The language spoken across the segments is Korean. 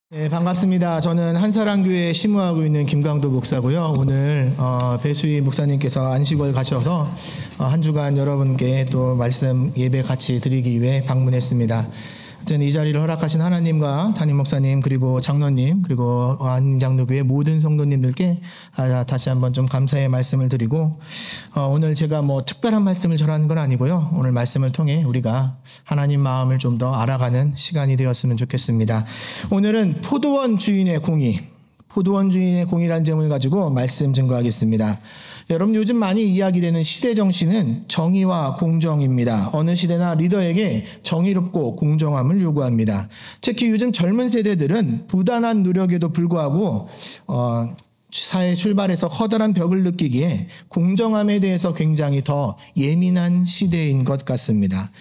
네, 반갑습니다. 저는 한사랑교회에 심우하고 있는 김강도 목사고요. 오늘 배수희 목사님께서 안식월 가셔서 한 주간 여러분께 또 말씀 예배 같이 드리기 위해 방문했습니다. 하여튼 이 자리를 허락하신 하나님과 담임 목사님 그리고 장로님 그리고 한장로교회 모든 성도님들께 다시 한번 좀 감사의 말씀을 드리고 오늘 제가 뭐 특별한 말씀을 전하는 건 아니고요. 오늘 말씀을 통해 우리가 하나님 마음을 좀 더 알아가는 시간이 되었으면 좋겠습니다. 오늘은 포도원 주인의 공의라는 제목을 가지고 말씀 증거하겠습니다. 여러분 요즘 많이 이야기되는 시대 정신은 정의와 공정입니다. 어느 시대나 리더에게 정의롭고 공정함을 요구합니다. 특히 요즘 젊은 세대들은 부단한 노력에도 불구하고 사회 출발에서 커다란 벽을 느끼기에 공정함에 대해서 굉장히 더 예민한 시대인 것 같습니다.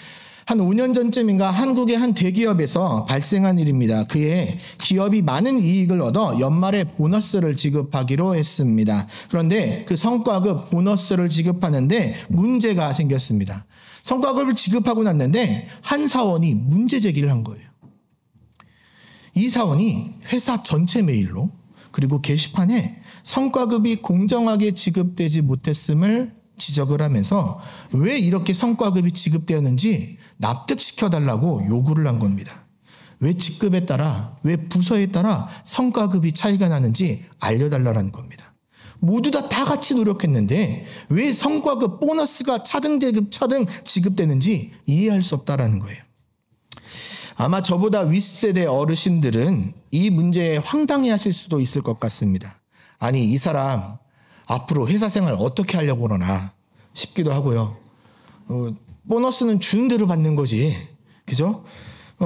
한 5년 전쯤인가 한국의 한 대기업에서 발생한 일입니다. 그해 기업이 많은 이익을 얻어 연말에 보너스를 지급하기로 했습니다. 그런데 그 성과급 보너스를 지급하는데 문제가 생겼습니다. 성과급을 지급하고 났는데 한 사원이 문제 제기를 한 거예요. 이 사원이 회사 전체 메일로 그리고 게시판에 성과급이 공정하게 지급되지 못했음을 지적을 하면서 왜 이렇게 성과급이 지급되었는지 납득시켜달라고 요구를 한 겁니다. 왜 직급에 따라, 왜 부서에 따라 성과급이 차이가 나는지 알려달라는 겁니다. 모두 다 같이 노력했는데 왜 성과급, 보너스가 차등 지급되는지 이해할 수 없다라는 거예요. 아마 저보다 윗세대 어르신들은 이 문제에 황당해하실 수도 있을 것 같습니다. 아니 이 사람 앞으로 회사 생활 어떻게 하려고 그러나 싶기도 하고요. 보너스는 주는 대로 받는 거지. 그죠?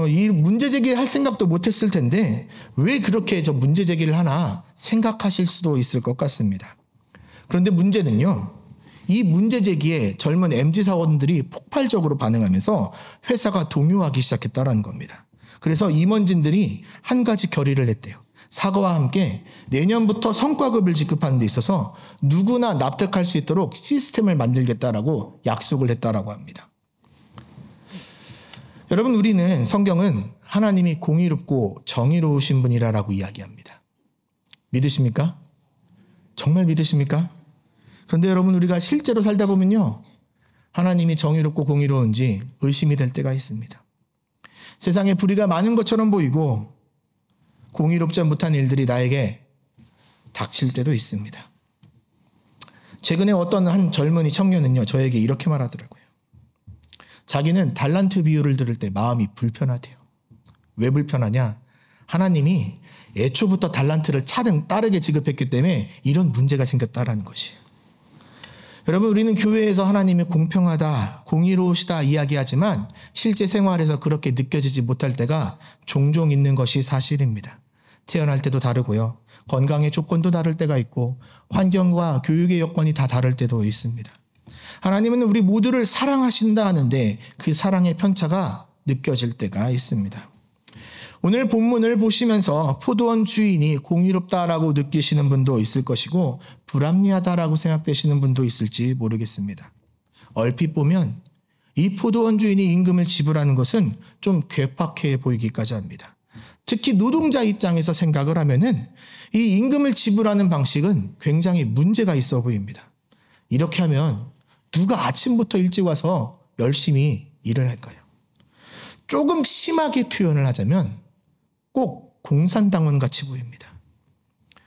이 문제 제기할 생각도 못했을 텐데 왜 그렇게 저 문제 제기를 하나 생각하실 수도 있을 것 같습니다. 그런데 문제는요. 이 문제 제기에 젊은 MZ 사원들이 폭발적으로 반응하면서 회사가 동요하기 시작했다는 겁니다. 그래서 임원진들이 한 가지 결의를 했대요. 사과와 함께 내년부터 성과급을 지급하는 데 있어서 누구나 납득할 수 있도록 시스템을 만들겠다라고 약속을 했다라고 합니다. 여러분 우리는 성경은 하나님이 공의롭고 정의로우신 분이라고 이야기합니다. 믿으십니까? 정말 믿으십니까? 그런데 여러분 우리가 실제로 살다 보면요. 하나님이 정의롭고 공의로운지 의심이 될 때가 있습니다. 세상에 불의가 많은 것처럼 보이고 공의롭지 못한 일들이 나에게 닥칠 때도 있습니다. 최근에 어떤 한 젊은이 청년은요, 저에게 이렇게 말하더라고요. 자기는 달란트 비유를 들을 때 마음이 불편하대요. 왜 불편하냐? 하나님이 애초부터 달란트를 차등 따르게 지급했기 때문에 이런 문제가 생겼다라는 것이에요. 여러분 우리는 교회에서 하나님이 공평하다, 공의로우시다 이야기하지만 실제 생활에서 그렇게 느껴지지 못할 때가 종종 있는 것이 사실입니다. 태어날 때도 다르고요. 건강의 조건도 다를 때가 있고 환경과 교육의 여건이 다 다를 때도 있습니다. 하나님은 우리 모두를 사랑하신다 하는데 그 사랑의 편차가 느껴질 때가 있습니다. 오늘 본문을 보시면서 포도원 주인이 공의롭다라고 느끼시는 분도 있을 것이고 불합리하다라고 생각되시는 분도 있을지 모르겠습니다. 얼핏 보면 이 포도원 주인이 임금을 지불하는 것은 좀 괴팍해 보이기까지 합니다. 특히 노동자 입장에서 생각을 하면은 이 임금을 지불하는 방식은 굉장히 문제가 있어 보입니다. 이렇게 하면 누가 아침부터 일찍 와서 열심히 일을 할까요? 조금 심하게 표현을 하자면 꼭 공산당원 같이 보입니다.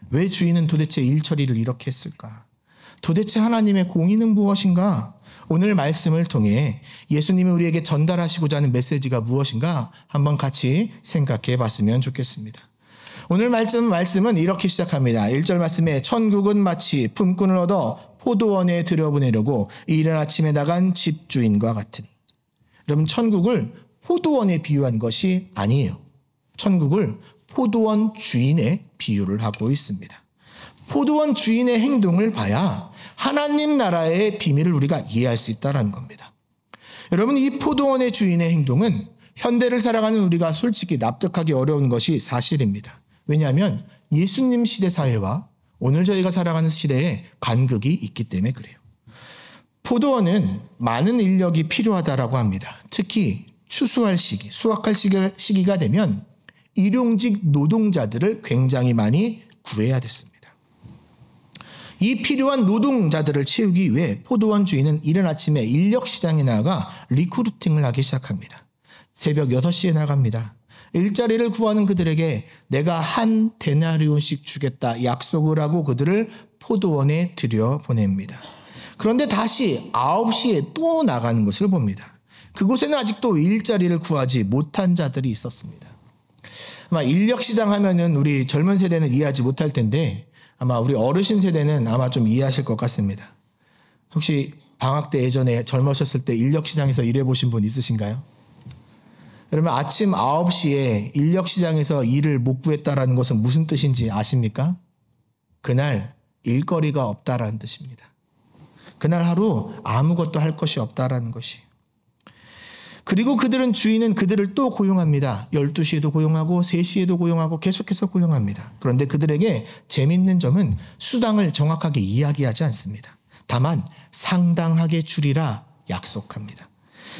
왜 주인은 도대체 일 처리를 이렇게 했을까? 도대체 하나님의 공의는 무엇인가? 오늘 말씀을 통해 예수님이 우리에게 전달하시고자 하는 메시지가 무엇인가 한번 같이 생각해 봤으면 좋겠습니다. 오늘 말씀은 이렇게 시작합니다. 1절 말씀에 천국은 마치 품꾼을 얻어 포도원에 들여보내려고 이른 아침에 나간 집주인과 같으니. 여러분 천국을 포도원에 비유한 것이 아니에요. 천국을 포도원 주인의 비유를 하고 있습니다. 포도원 주인의 행동을 봐야 하나님 나라의 비밀을 우리가 이해할 수 있다는 겁니다. 여러분 이 포도원의 주인의 행동은 현대를 살아가는 우리가 솔직히 납득하기 어려운 것이 사실입니다. 왜냐하면 예수님 시대 사회와 오늘 저희가 살아가는 시대에 간극이 있기 때문에 그래요. 포도원은 많은 인력이 필요하다라고 합니다. 특히 추수할 시기, 수확할 시기가 되면 일용직 노동자들을 굉장히 많이 구해야 됐습니다. 이 필요한 노동자들을 채우기 위해 포도원 주인은 이른 아침에 인력시장에 나가 리크루팅을 하기 시작합니다. 새벽 6시에 나갑니다. 일자리를 구하는 그들에게 내가 한 데나리온씩 주겠다 약속을 하고 그들을 포도원에 들여보냅니다. 그런데 다시 9시에 또 나가는 것을 봅니다. 그곳에는 아직도 일자리를 구하지 못한 자들이 있었습니다. 아마 인력시장 하면은 우리 젊은 세대는 이해하지 못할 텐데 아마 우리 어르신 세대는 아마 좀 이해하실 것 같습니다. 혹시 방학 때 예전에 젊으셨을 때 인력시장에서 일해보신 분 있으신가요? 그러면 아침 9시에 인력시장에서 일을 못 구했다라는 것은 무슨 뜻인지 아십니까? 그날 일거리가 없다라는 뜻입니다. 그날 하루 아무것도 할 것이 없다라는 것이. 그리고 주인은 그들을 또 고용합니다. 12시에도 고용하고 3시에도 고용하고 계속해서 고용합니다. 그런데 그들에게 재밌는 점은 수당을 정확하게 이야기하지 않습니다. 다만 상당하게 주리라 약속합니다.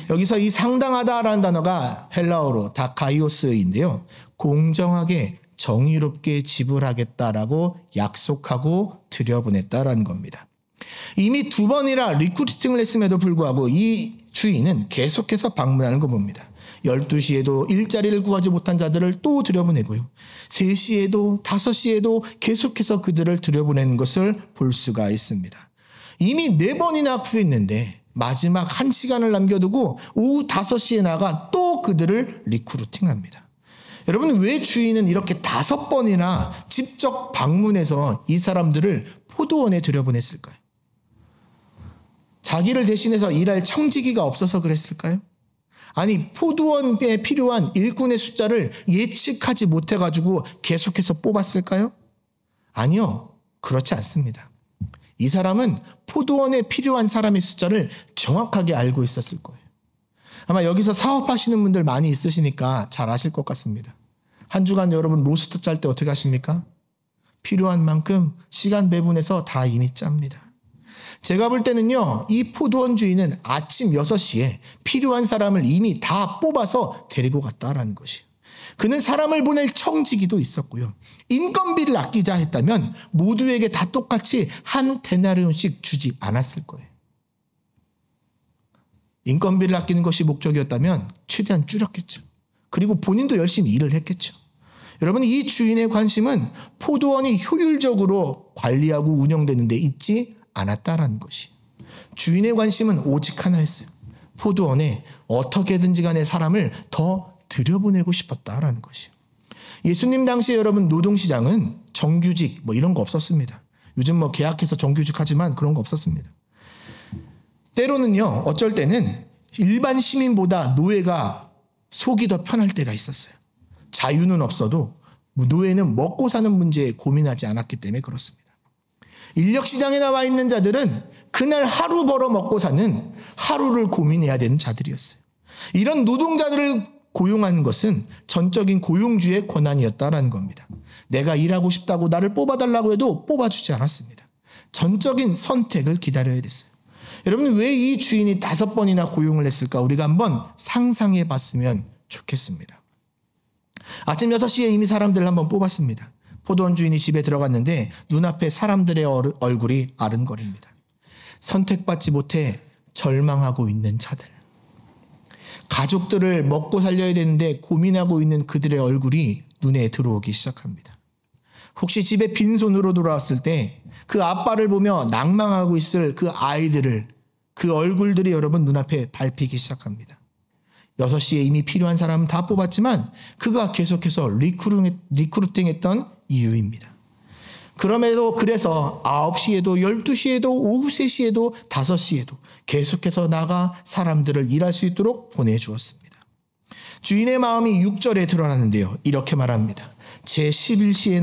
여기서 이 상당하다라는 단어가 헬라어로 다카이오스인데요. 공정하게 정의롭게 지불하겠다라고 약속하고 들여보냈다라는 겁니다. 이미 2번이나 리크루팅을 했음에도 불구하고 이 주인은 계속해서 방문하는 거 봅니다. 12시에도 일자리를 구하지 못한 자들을 또 들여보내고요. 3시에도 5시에도 계속해서 그들을 들여보내는 것을 볼 수가 있습니다. 이미 4번이나 구했는데 마지막 1시간을 남겨두고 오후 5시에 나가 또 그들을 리크루팅합니다. 여러분 왜 주인은 이렇게 5번이나 직접 방문해서 이 사람들을 포도원에 들여보냈을까요? 자기를 대신해서 일할 청지기가 없어서 그랬을까요? 아니 포도원에 필요한 일꾼의 숫자를 예측하지 못해가지고 계속해서 뽑았을까요? 아니요. 그렇지 않습니다. 이 사람은 포도원에 필요한 사람의 숫자를 정확하게 알고 있었을 거예요. 아마 여기서 사업하시는 분들 많이 있으시니까 잘 아실 것 같습니다. 한 주간 여러분 로스터 짤 때 어떻게 하십니까? 필요한 만큼 시간 배분해서 다 이미 짭니다. 제가 볼 때는요, 이 포도원 주인은 아침 6시에 필요한 사람을 이미 다 뽑아서 데리고 갔다라는 것이에요. 그는 사람을 보낼 청지기도 있었고요. 인건비를 아끼자 했다면 모두에게 다 똑같이 한 데나리온씩 주지 않았을 거예요. 인건비를 아끼는 것이 목적이었다면 최대한 줄였겠죠. 그리고 본인도 열심히 일을 했겠죠. 여러분 이 주인의 관심은 포도원이 효율적으로 관리하고 운영되는 데 있지 않았다라는 것이. 주인의 관심은 오직 하나였어요. 포도원에 어떻게든지 간에 사람을 더 들여보내고 싶었다라는 것이. 예수님 당시에 여러분 노동시장은 정규직 이런 거 없었습니다. 요즘 계약해서 정규직 하지만 그런 거 없었습니다. 때로는요 어쩔 때는 일반 시민보다 노예가 속이 더 편할 때가 있었어요. 자유는 없어도 노예는 먹고 사는 문제에 고민하지 않았기 때문에 그렇습니다. 인력시장에 나와 있는 자들은 그날 하루 벌어 먹고 사는 하루를 고민해야 되는 자들이었어요. 이런 노동자들을 고용하는 것은 전적인 고용주의 권한이었다라는 겁니다. 내가 일하고 싶다고 나를 뽑아달라고 해도 뽑아주지 않았습니다. 전적인 선택을 기다려야 됐어요. 여러분 왜 이 주인이 5번이나 고용을 했을까? 우리가 한번 상상해 봤으면 좋겠습니다. 아침 6시에 이미 사람들을 한번 뽑았습니다. 포도원 주인이 집에 들어갔는데 눈앞에 사람들의 얼굴이 아른거립니다. 선택받지 못해 절망하고 있는 자들. 가족들을 먹고 살려야 되는데 고민하고 있는 그들의 얼굴이 눈에 들어오기 시작합니다. 혹시 집에 빈손으로 돌아왔을 때 그 아빠를 보며 낭망하고 있을 그 아이들을 그 얼굴들이 여러분 눈앞에 밟히기 시작합니다. 6시에 이미 필요한 사람은 다 뽑았지만 그가 계속해서 리크루팅했던 이유입니다. 그래서 9시에도 12시에도 오후 3시에도 5시에도 계속해서 나가 사람들을 일할 수 있도록 보내주었습니다. 주인의 마음이 6절에 드러나는데요. 이렇게 말합니다. 제 11시에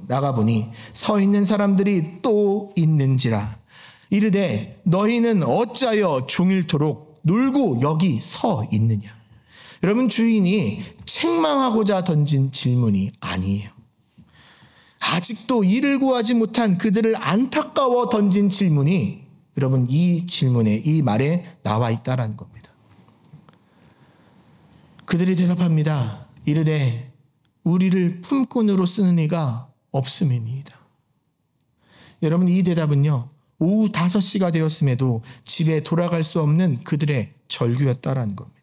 나가보니 서 있는 사람들이 또 있는지라. 이르되 너희는 어찌하여 종일토록 놀고 여기 서 있느냐. 여러분 주인이 책망하고자 던진 질문이 아니에요. 아직도 일을 구하지 못한 그들을 안타까워 던진 질문이 여러분 이 질문에 이 말에 나와 있다라는 겁니다. 그들이 대답합니다. 이르되 우리를 품꾼으로 쓰는 이가 없음이니이다. 여러분, 이 대답은요, 오후 5시가 되었음에도 집에 돌아갈 수 없는 그들의 절규였다라는 겁니다.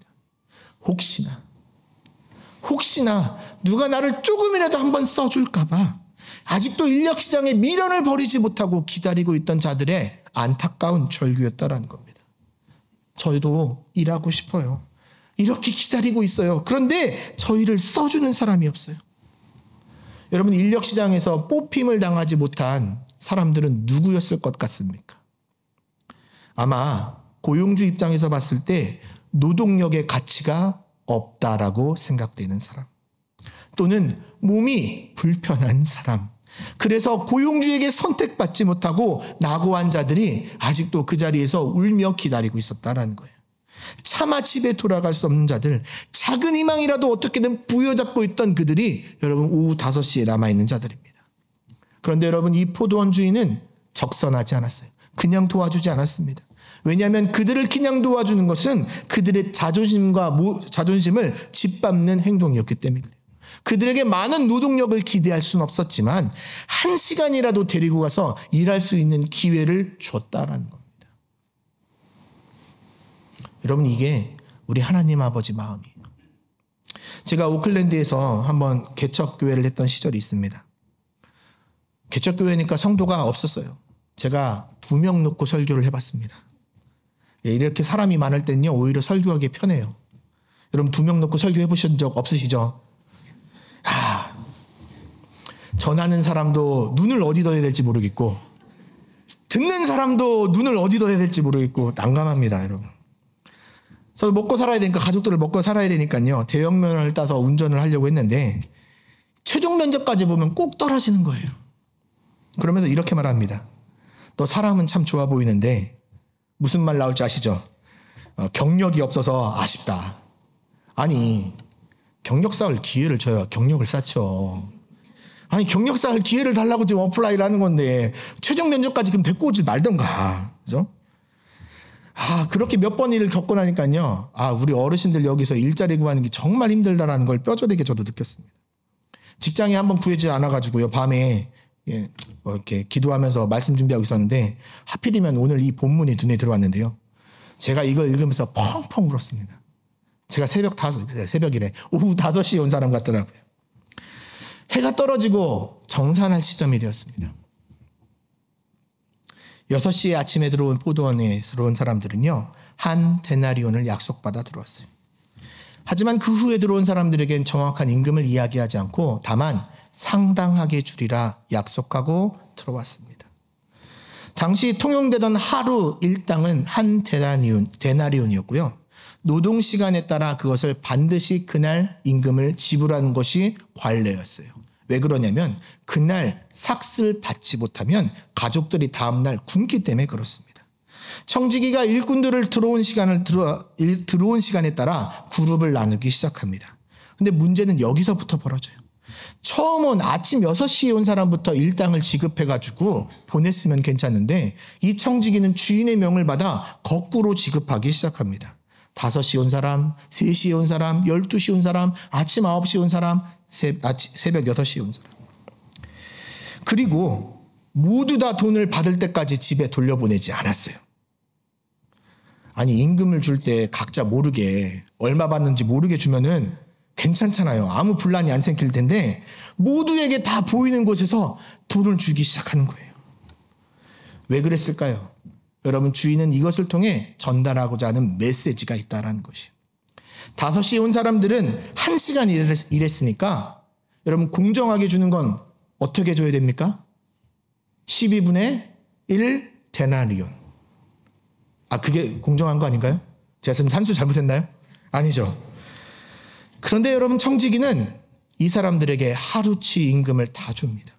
혹시나 누가 나를 조금이라도 한번 써줄까봐 아직도 인력시장에 미련을 버리지 못하고 기다리고 있던 자들의 안타까운 절규였다라는 겁니다. 저희도 일하고 싶어요. 이렇게 기다리고 있어요. 그런데 저희를 써주는 사람이 없어요. 여러분, 인력시장에서 뽑힘을 당하지 못한 사람들은 누구였을 것 같습니까? 아마 고용주 입장에서 봤을 때 노동력의 가치가 없다라고 생각되는 사람, 또는 몸이 불편한 사람, 그래서 고용주에게 선택받지 못하고 낙오한 자들이 아직도 그 자리에서 울며 기다리고 있었다라는 거예요. 차마 집에 돌아갈 수 없는 자들, 작은 희망이라도 어떻게든 부여잡고 있던 그들이 여러분 오후 5시에 남아있는 자들입니다. 그런데 여러분, 이 포도원 주인은 적선하지 않았어요. 그냥 도와주지 않았습니다. 왜냐하면 그들을 그냥 도와주는 것은 그들의 자존심을 짓밟는 행동이었기 때문에 그래요. 그들에게 많은 노동력을 기대할 수는 없었지만 1시간이라도 데리고 가서 일할 수 있는 기회를 줬다라는 겁니다. 여러분, 이게 우리 하나님 아버지 마음이에요. 제가 오클랜드에서 한번 개척교회를 했던 시절이 있습니다. 개척교회니까 성도가 없었어요. 제가 2명 놓고 설교를 해봤습니다. 이렇게 사람이 많을 때는요, 오히려 설교하기 편해요. 여러분, 2명 놓고 설교해 보신 적 없으시죠? 전하는 사람도 눈을 어디 둬야 될지 모르겠고, 듣는 사람도 눈을 어디 둬야 될지 모르겠고, 난감합니다, 여러분. 그래서 먹고 살아야 되니까, 가족들을 먹고 살아야 되니까요, 대형면허를 따서 운전을 하려고 했는데 최종 면접까지 보면 꼭 떨어지는 거예요. 그러면서 이렇게 말합니다. 너 사람은 참 좋아 보이는데 무슨 말 나올지 아시죠? 경력이 없어서 아쉽다. 아니, 경력 쌓을 기회를 줘야 경력을 쌓죠. 아니, 경력 쌓을 기회를 달라고 지금 어플라이를 하는 건데 최종 면접까지 그럼 데리고 오지 말던가. 그죠? 그렇게 몇 번 일을 겪고 나니까요, 우리 어르신들 여기서 일자리 구하는 게 정말 힘들다라는 걸 뼈저리게 저도 느꼈습니다. 직장에 한번 구해지지 않아가지고요, 밤에 이렇게 기도하면서 말씀 준비하고 있었는데 하필이면 오늘 이 본문이 눈에 들어왔는데요, 제가 이걸 읽으면서 펑펑 울었습니다. 제가 새벽이래. 오후 5시에 온 사람 같더라고요. 해가 떨어지고 정산할 시점이 되었습니다. 6시에 아침에 들어온 포도원에 들어온 사람들은요, 한 데나리온을 약속받아 들어왔어요. 하지만 그 후에 들어온 사람들에겐 정확한 임금을 이야기하지 않고 다만 상당하게 주리라 약속하고 들어왔습니다. 당시 통용되던 하루 일당은 한 데나리온이었고요. 노동시간에 따라 그것을 반드시 그날 임금을 지불하는 것이 관례였어요. 왜 그러냐면 그날 삭슬 받지 못하면 가족들이 다음날 굶기 때문에 그렇습니다. 청지기가 일꾼들을 들어온 시간에 따라 그룹을 나누기 시작합니다. 근데 문제는 여기서부터 벌어져요. 처음 온 아침 6시에 온 사람부터 일당을 지급해가지고 보냈으면 괜찮은데 이 청지기는 주인의 명을 받아 거꾸로 지급하기 시작합니다. 5시에 온 사람, 3시에 온 사람, 12시에 온 사람, 아침 9시에 온 사람, 새벽 6시에 온 사람. 그리고 모두 다 돈을 받을 때까지 집에 돌려보내지 않았어요. 아니, 임금을 줄 때 각자 모르게, 얼마 받는지 모르게 주면은 괜찮잖아요. 아무 분란이 안 생길 텐데 모두에게 다 보이는 곳에서 돈을 주기 시작하는 거예요. 왜 그랬을까요? 여러분, 주인은 이것을 통해 전달하고자 하는 메시지가 있다라는 것이에요. 5시에 온 사람들은 1시간 일했으니까 여러분, 공정하게 주는 건 어떻게 줘야 됩니까? 12분의 1 데나리온. 그게 공정한 거 아닌가요? 제가 지금 산수 잘못했나요? 아니죠. 그런데 여러분, 청지기는 이 사람들에게 하루치 임금을 다 줍니다.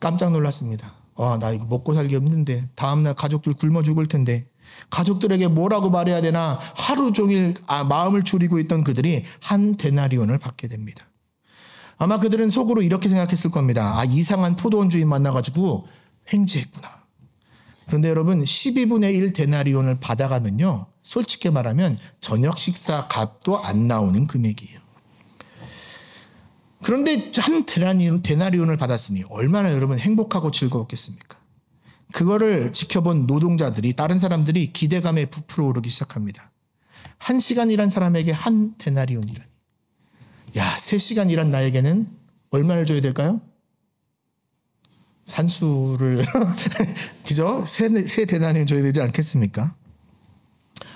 깜짝 놀랐습니다. 나 이거 먹고 살기 힘든데 다음날 가족들 굶어 죽을 텐데 가족들에게 뭐라고 말해야 되나 하루 종일 마음을 졸이고 있던 그들이 한 데나리온을 받게 됩니다. 아마 그들은 속으로 이렇게 생각했을 겁니다. 이상한 포도원 주인 만나가지고 횡재했구나. 그런데 여러분, 12분의 1 데나리온을 받아가면요, 솔직히 말하면 저녁 식사 값도 안 나오는 금액이에요. 그런데 한 데나리온을 받았으니 얼마나 여러분 행복하고 즐거웠겠습니까? 그거를 지켜본 노동자들이, 다른 사람들이 기대감에 부풀어 오르기 시작합니다. 1시간 일한 사람에게 한 데나리온이라니. 야, 3시간 일한 나에게는 얼마를 줘야 될까요? 산수를 그죠? 세 데나리온 줘야 되지 않겠습니까?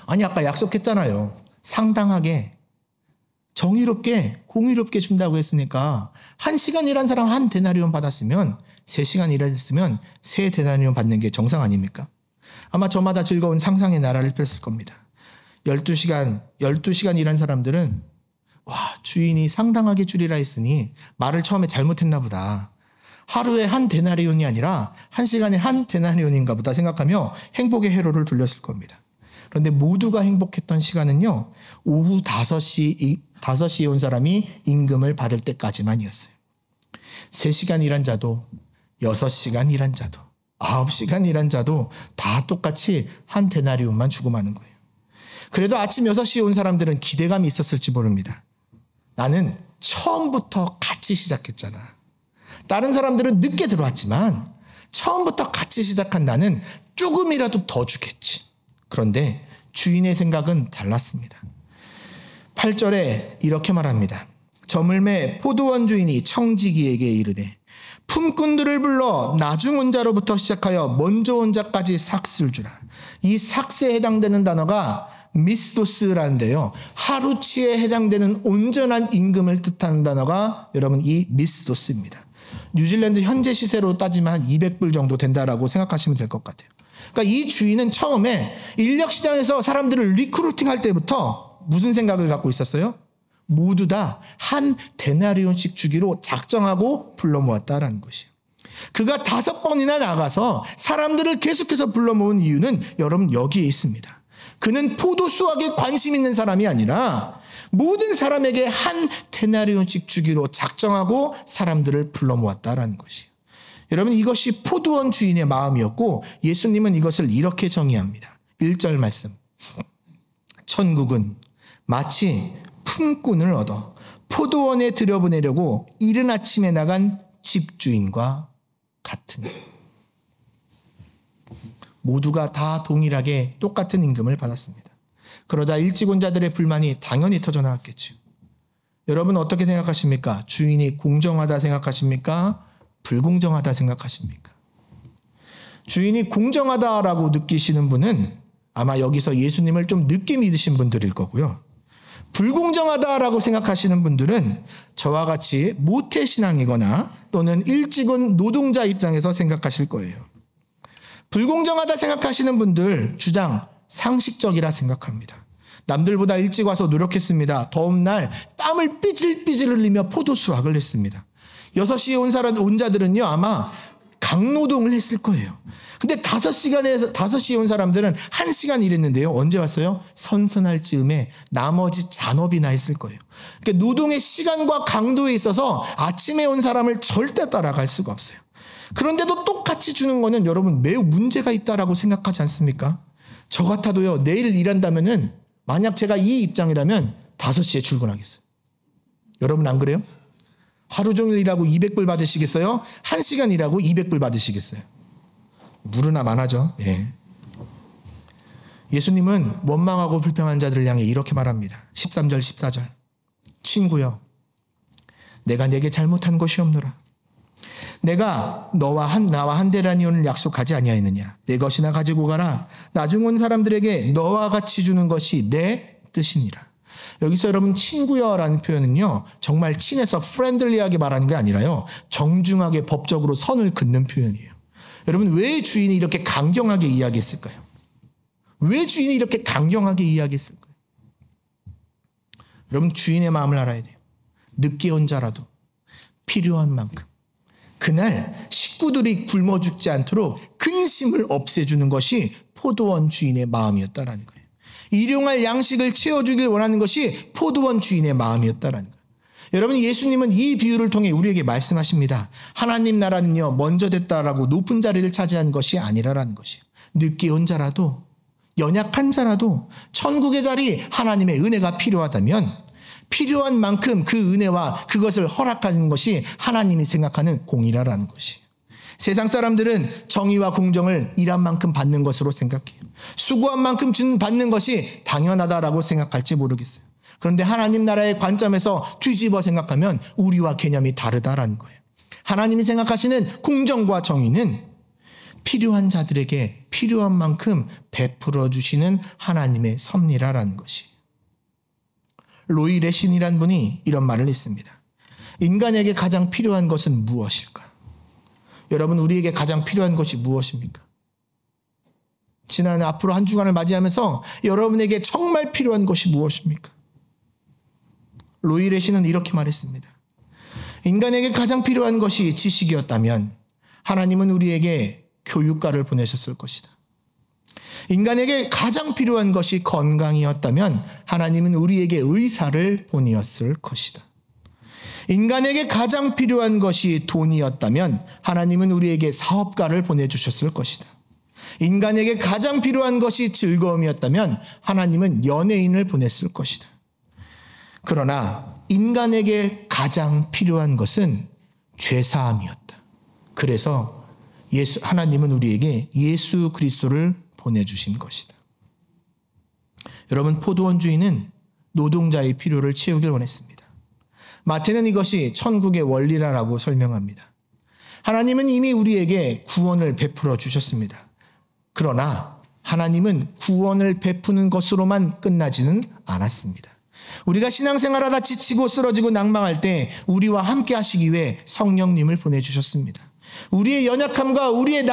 아니, 아까 약속했잖아요. 상당하게, 정의롭게, 공의롭게 준다고 했으니까 1시간 일한 사람 한 데나리온 받았으면 3시간 일했으면 3데나리온 받는 게 정상 아닙니까? 아마 저마다 즐거운 상상의 나라를 펼칠 겁니다. 12시간 일한 사람들은 와, 주인이 상당하게 줄이라 했으니 말을 처음에 잘못했나 보다. 하루에 한 데나리온이 아니라 1시간에 한 데나리온인가 보다 생각하며 행복의 회로를 돌렸을 겁니다. 그런데 모두가 행복했던 시간은요, 오후 5시에 온 사람이 임금을 받을 때까지만이었어요. 3시간 일한 자도, 6시간 일한 자도, 9시간 일한 자도 다 똑같이 한 데나리온만 주고 마는 거예요. 그래도 아침 6시에 온 사람들은 기대감이 있었을지 모릅니다. 나는 처음부터 같이 시작했잖아. 다른 사람들은 늦게 들어왔지만 처음부터 같이 시작한 나는 조금이라도 더 주겠지. 그런데 주인의 생각은 달랐습니다. 8절에 이렇게 말합니다. 저물매 포도원 주인이 청지기에게 이르되 품꾼들을 불러 나중 온 자로부터 시작하여 먼저 온 자까지 삭스를 주라. 이 삭스에 해당되는 단어가 미스도스라는데요. 하루치에 해당되는 온전한 임금을 뜻하는 단어가 여러분 이 미스도스입니다. 뉴질랜드 현재 시세로 따지면 한 200불 정도 된다라고 생각하시면 될 것 같아요. 그러니까 이 주인은 처음에 인력시장에서 사람들을 리크루팅 할 때부터 무슨 생각을 갖고 있었어요? 모두 다 한 데나리온씩 주기로 작정하고 불러 모았다라는 것이에요. 그가 5번이나 나가서 사람들을 계속해서 불러 모은 이유는 여러분 여기에 있습니다. 그는 포도 수확에 관심 있는 사람이 아니라 모든 사람에게 한 데나리온씩 주기로 작정하고 사람들을 불러 모았다라는 것이에요. 여러분 이것이 포도원 주인의 마음이었고 예수님은 이것을 이렇게 정의합니다. 1절 말씀. 천국은 마치 품꾼을 얻어 포도원에 들여보내려고 이른 아침에 나간 집주인과 같으니. 모두가 다 동일하게 똑같은 임금을 받았습니다. 그러자 일찍 온 자들의 불만이 당연히 터져나왔겠죠. 여러분 어떻게 생각하십니까? 주인이 공정하다 생각하십니까? 불공정하다 생각하십니까? 주인이 공정하다라고 느끼시는 분은 아마 여기서 예수님을 좀 늦게 믿으신 분들일 거고요. 불공정하다라고 생각하시는 분들은 저와 같이 모태신앙이거나 또는 일찍 온 노동자 입장에서 생각하실 거예요. 불공정하다 생각하시는 분들 주장 상식적이라 생각합니다. 남들보다 일찍 와서 노력했습니다. 더운 날 땀을 삐질삐질 흘리며 포도 수확을 했습니다. 6시에 온 자들은요 아마 강노동을 했을 거예요. 근데 5시에 온 사람들은 1시간 일했는데요. 언제 왔어요? 선선할 즈음에 나머지 잔업이나 했을 거예요. 그러니까 노동의 시간과 강도에 있어서 아침에 온 사람을 절대 따라갈 수가 없어요. 그런데도 똑같이 주는 거는 여러분 매우 문제가 있다라고 생각하지 않습니까? 저 같아도요 내일 일한다면은 만약 제가 이 입장이라면 5시에 출근하겠어요. 여러분 안 그래요? 하루 종일 일하고 200불 받으시겠어요? 1시간 일하고 200불 받으시겠어요? 무르나 만하죠. 예. 예수님은 원망하고 불평한 자들을 향해 이렇게 말합니다. 13절 14절. 친구여 내가 네게 잘못한 것이 없노라. 내가 나와 한 데나리온을 약속하지 아니하였느냐. 내 것이나 가지고 가라. 나중 온 사람들에게 너와 같이 주는 것이 내 뜻이니라. 여기서 여러분 친구여라는 표현은요 정말 친해서 프렌들리하게 말하는 게 아니라요 정중하게 법적으로 선을 긋는 표현이에요. 여러분 왜 주인이 이렇게 강경하게 이야기했을까요? 왜 주인이 이렇게 강경하게 이야기했을까요? 여러분 주인의 마음을 알아야 돼요. 늦게 온 자라도 필요한 만큼 그날 식구들이 굶어 죽지 않도록 근심을 없애주는 것이 포도원 주인의 마음이었다라는 거예요. 일용할 양식을 채워주길 원하는 것이 포도원 주인의 마음이었다라는 거예요. 여러분 예수님은 이 비유를 통해 우리에게 말씀하십니다. 하나님 나라는요 먼저 됐다라고 높은 자리를 차지한 것이 아니라라는 것이에요. 늦게 온 자라도 연약한 자라도 천국의 자리 하나님의 은혜가 필요하다면 필요한 만큼 그 은혜와 그것을 허락하는 것이 하나님이 생각하는 공의라는 것이에요. 세상 사람들은 정의와 공정을 일한 만큼 받는 것으로 생각해요. 수고한 만큼 받는 것이 당연하다라고 생각할지 모르겠어요. 그런데 하나님 나라의 관점에서 뒤집어 생각하면 우리와 개념이 다르다라는 거예요. 하나님이 생각하시는 공정과 정의는 필요한 자들에게 필요한 만큼 베풀어 주시는 하나님의 섭리라는 것이에요. 로이 레신이란 분이 이런 말을 했습니다. 인간에게 가장 필요한 것은 무엇일까? 여러분, 우리에게 가장 필요한 것이 무엇입니까? 지난 앞으로 한 주간을 맞이하면서 여러분에게 정말 필요한 것이 무엇입니까? 로이 레신은 이렇게 말했습니다. 인간에게 가장 필요한 것이 지식이었다면 하나님은 우리에게 교육가를 보내셨을 것이다. 인간에게 가장 필요한 것이 건강이었다면 하나님은 우리에게 의사를 보내었을 것이다. 인간에게 가장 필요한 것이 돈이었다면 하나님은 우리에게 사업가를 보내주셨을 것이다. 인간에게 가장 필요한 것이 즐거움이었다면 하나님은 연예인을 보냈을 것이다. 그러나 인간에게 가장 필요한 것은 죄사함이었다. 그래서 하나님은 우리에게 예수 그리스도를 보내주신 것이다. 여러분, 포도원 주인은 노동자의 필요를 채우길 원했습니다. 마태는 이것이 천국의 원리라고 설명합니다. 하나님은 이미 우리에게 구원을 베풀어 주셨습니다. 그러나 하나님은 구원을 베푸는 것으로만 끝나지는 않았습니다. 우리가 신앙생활하다 지치고 쓰러지고 낭망할 때 우리와 함께 하시기 위해 성령님을 보내주셨습니다. 우리의 연약함과 우리의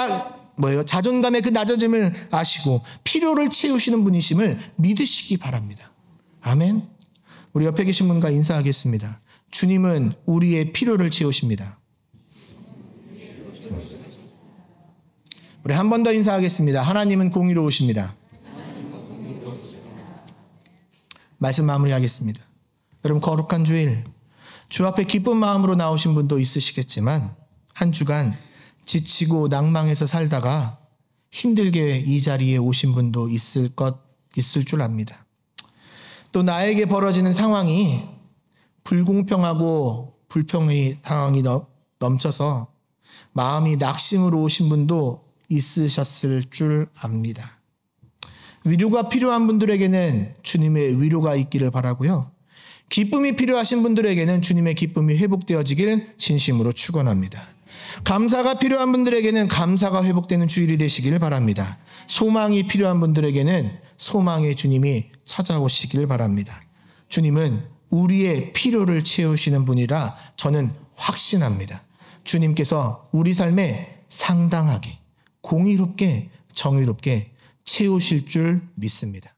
자존감의 그 낮아짐을 아시고 필요를 채우시는 분이심을 믿으시기 바랍니다. 아멘. 우리 옆에 계신 분과 인사하겠습니다. 주님은 우리의 필요를 채우십니다. 우리 한 번 더 인사하겠습니다. 하나님은 공의로우십니다. 말씀 마무리하겠습니다. 여러분, 거룩한 주일, 주 앞에 기쁜 마음으로 나오신 분도 있으시겠지만 한 주간 지치고 낭망해서 살다가 힘들게 이 자리에 오신 분도 있을 줄 압니다. 또 나에게 벌어지는 상황이 불공평하고 불평의 상황이 넘쳐서 마음이 낙심으로 오신 분도 있으셨을 줄 압니다. 위로가 필요한 분들에게는 주님의 위로가 있기를 바라고요. 기쁨이 필요하신 분들에게는 주님의 기쁨이 회복되어지길 진심으로 축원합니다. 감사가 필요한 분들에게는 감사가 회복되는 주일이 되시길 바랍니다. 소망이 필요한 분들에게는 소망의 주님이 찾아오시길 바랍니다. 주님은 우리의 필요를 채우시는 분이라 저는 확신합니다. 주님께서 우리 삶에 상당하게 공의롭게 정의롭게 채우실 줄 믿습니다.